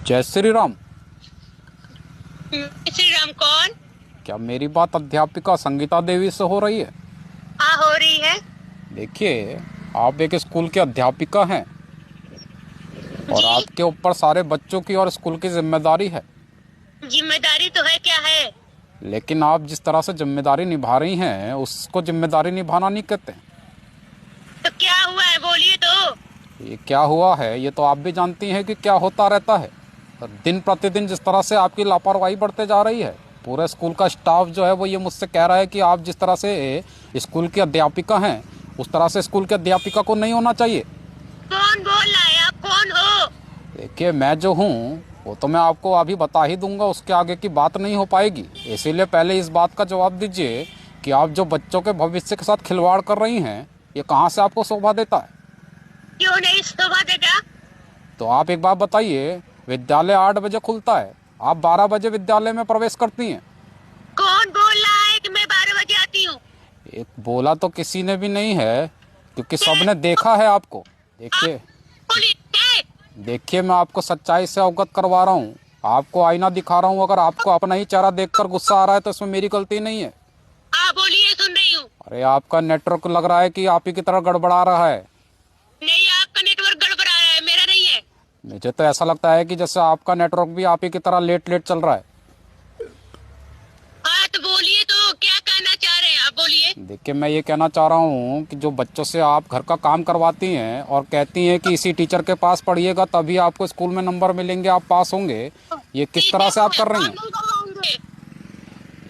जय श्री राम। श्री राम कौन? क्या मेरी बात अध्यापिका संगीता देवी से हो रही है? हाँ हो रही है। देखिए, आप एक स्कूल के अध्यापिका हैं और जी आपके ऊपर सारे बच्चों की और स्कूल की जिम्मेदारी है। जिम्मेदारी तो है, क्या है? लेकिन आप जिस तरह से जिम्मेदारी निभा रही हैं उसको जिम्मेदारी निभाना नहीं कहते। तो क्या हुआ है, बोलिए तो। ये क्या हुआ है ये तो आप भी जानती हैं कि क्या होता रहता है। और दिन प्रतिदिन जिस तरह से आपकी लापरवाही बढ़ते जा रही है, पूरे स्कूल का स्टाफ जो है वो ये मुझसे कह रहा है कि आप जिस तरह से स्कूल की अध्यापिका हैं उस तरह से स्कूल के अध्यापिका को नहीं होना चाहिए। कौन बोल रहा है? आप कौन हो? देखिए, मैं जो हूँ वो तो मैं आपको अभी बता ही दूंगा, उसके आगे की बात नहीं हो पाएगी। इसीलिए पहले इस बात का जवाब दीजिए कि आप जो बच्चों के भविष्य के साथ खिलवाड़ कर रही हैं ये कहाँ से आपको शोभा देता है? क्यों नहीं शोभा देगा? तो आप एक बात बताइए, विद्यालय 8 बजे खुलता है, आप 12 बजे विद्यालय में प्रवेश करती हैं। कौन बोल रहा है कि मैं 12 बजे आती हूँ? एक बोला तो किसी ने भी नहीं है, क्योंकि सबने देखा है आपको। देखिए बोलिए। देखिए, मैं आपको सच्चाई से अवगत करवा रहा हूँ, आपको आईना दिखा रहा हूँ। अगर आपको अपना ही चेहरा देखकर गुस्सा आ रहा है तो इसमें मेरी गलती नहीं है। हाँ बोलिए, सुन रही हूँ। अरे, आपका नेटवर्क लग रहा है कि आप ही की तरह गड़बड़ा रहा है। नहीं, आपका नेटवर्क गड़बड़ा है, मेरा नहीं है। मुझे तो ऐसा लगता है कि जैसे आपका नेटवर्क भी आप ही की तरह लेट लेट चल रहा है। हाँ तो बोलिए, तो क्या कहना चाह रहे हैं आप, बोलिए। देखिए, मैं ये कहना चाह रहा हूँ कि जो बच्चों से आप घर का काम करवाती हैं और कहती हैं कि इसी टीचर के पास पढ़िएगा तभी आपको स्कूल में नंबर मिलेंगे, आप पास होंगे, ये किस तरह से आप कर रही हैं?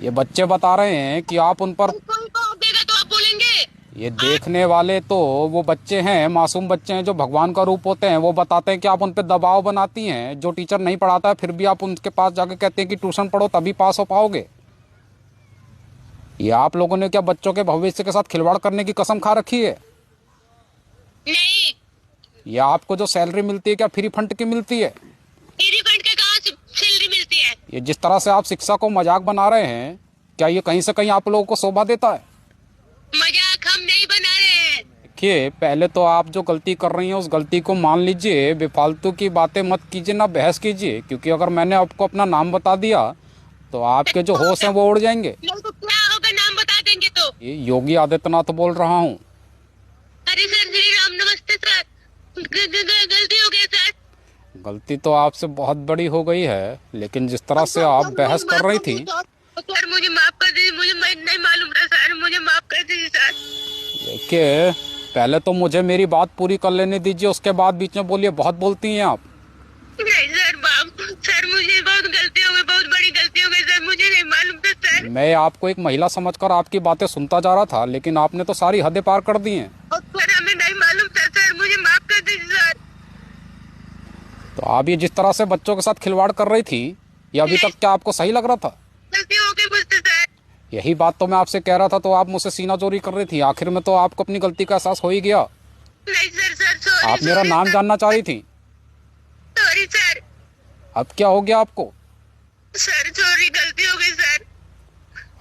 ये बच्चे बता रहे हैं कि आप उन पर देगा तो आप बोलेंगे। ये देखने वाले तो वो बच्चे हैं, मासूम बच्चे हैं जो भगवान का रूप होते हैं, वो बताते हैं कि आप उन पर दबाव बनाती हैं। जो टीचर नहीं पढ़ाता है फिर भी आप उनके पास जाके कहते हैं कि ट्यूशन पढ़ो तभी पास हो पाओगे। ये आप लोगों ने क्या बच्चों के भविष्य के साथ खिलवाड़ करने की कसम खा रखी है? नहीं। ये आपको जो सैलरी मिलती है क्या फ्री फंड की मिलती है? फ्री फंड के कहाँ से सैलरी मिलती है? ये जिस तरह से आप शिक्षा को मजाक बना रहे हैं, क्या ये कहीं से कहीं आप लोगों को शोभा देता है? मजाक हम नहीं बना रहे हैं। देखिए, पहले तो आप जो गलती कर रही हैं उस गलती को मान लीजिए, बेफालतू की बातें मत कीजिए, ना बहस कीजिए, क्योंकि अगर मैंने आपको अपना नाम बता दिया तो आपके जो होश हैं वो उड़ जाएंगे। नहीं तो क्या होगा, नाम बता देंगे तो? ये योगी आदित्यनाथ बोल रहा हूँ। अरे सर, श्री राम, नमस्ते सर। गलती हो गई सर। गलती तो आपसे बहुत बड़ी हो गई है, लेकिन जिस तरह से आप बहस कर रही थी। सर मुझे माफ कर दीजिए, मुझे नहीं मालूम था सर, मुझे माफ कर दीजिए सर। देखिए, पहले तो मुझे मेरी बात पूरी कर लेने दीजिए, उसके बाद बीच में बोलिए। बहुत बोलती हैं आप। नहीं सर, माफ सर, मुझे बहुत गलती हो गई, बहुत बड़ी गलती हो गई सर, मुझे नहीं मालूम था सर। मैं आपको एक महिला समझकर आपकी बातें सुनता जा रहा था, लेकिन आपने तो सारी हदें पार कर दी हैं। सर हमें नहीं मालूम था सर, मुझे माफ कर दीजिए सर। तो आप ये जिस तरह से बच्चों के साथ खिलवाड़ कर रही थी, ये अभी तक क्या आपको सही लग रहा था? गलती हो गई मुझसे सर। यही बात तो मैं आपसे कह रहा था, तो आप मुझसे सीना चोरी कर रही थी। आखिर में तो आपको अपनी गलती का एहसास हो ही गया। नहीं सर, सर सॉरी। आप मेरा नाम जानना चाह रही थी। Sorry sir. अब क्या हो गया आपको? सर सॉरी, गलती हो गई सर।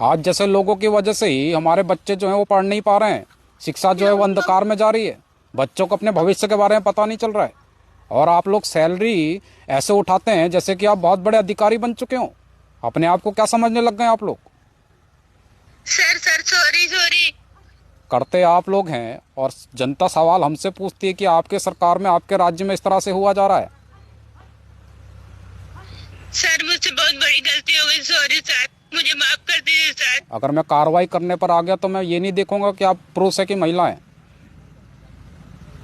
आज जैसे लोगों की वजह से ही हमारे बच्चे जो हैं वो पढ़ नहीं पा रहे हैं, शिक्षा जो है वो अंधकार में जा रही है, बच्चों को अपने भविष्य के बारे में पता नहीं चल रहा है। और आप लोग सैलरी ऐसे उठाते हैं जैसे कि आप बहुत बड़े अधिकारी बन चुके हो। अपने आप को क्या समझने लग गए आप लोग? Sir sir sorry sorry. करते आप लोग हैं, और जनता सवाल हमसे पूछती है कि आपके सरकार में, आपके राज्य में इस तरह से हुआ जा रहा है। सर मुझसे बहुत बड़ी गलती हो गई, सॉरी सर, मुझे माफ कर दीजिए सर। अगर मैं कार्रवाई करने पर आ गया तो मैं ये नहीं देखूंगा कि आप पुरुष है कि महिला है।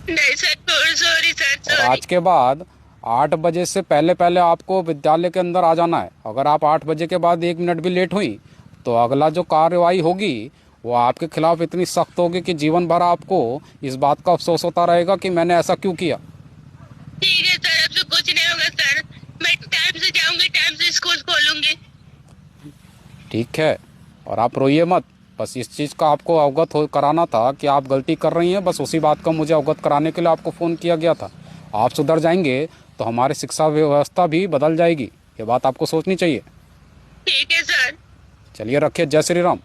नहीं सर, सॉरी सर, और सॉरी। आज के बाद 8 बजे से पहले पहले आपको विद्यालय के अंदर आ जाना है। अगर आप 8 बजे के बाद 1 मिनट भी लेट हुई तो अगला जो कार्रवाई होगी वो आपके खिलाफ इतनी सख्त होगी कि जीवन भर आपको इस बात का अफसोस होता रहेगा कि मैंने ऐसा क्यों किया। ठीक है सर, अब से कुछ नहीं होगा सर, मैं टाइम से जाऊंगी, टाइम से स्कूल खोलूंगी। ठीक है, और आप रोइए मत। बस इस चीज़ का आपको अवगत हो कराना था कि आप गलती कर रही हैं, बस उसी बात का मुझे अवगत कराने के लिए आपको फ़ोन किया गया था। आप सुधर जाएंगे तो हमारी शिक्षा व्यवस्था भी बदल जाएगी, ये बात आपको सोचनी चाहिए। ठीक है सर। चलिए, रखिए। जय श्री राम।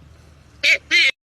जय श्री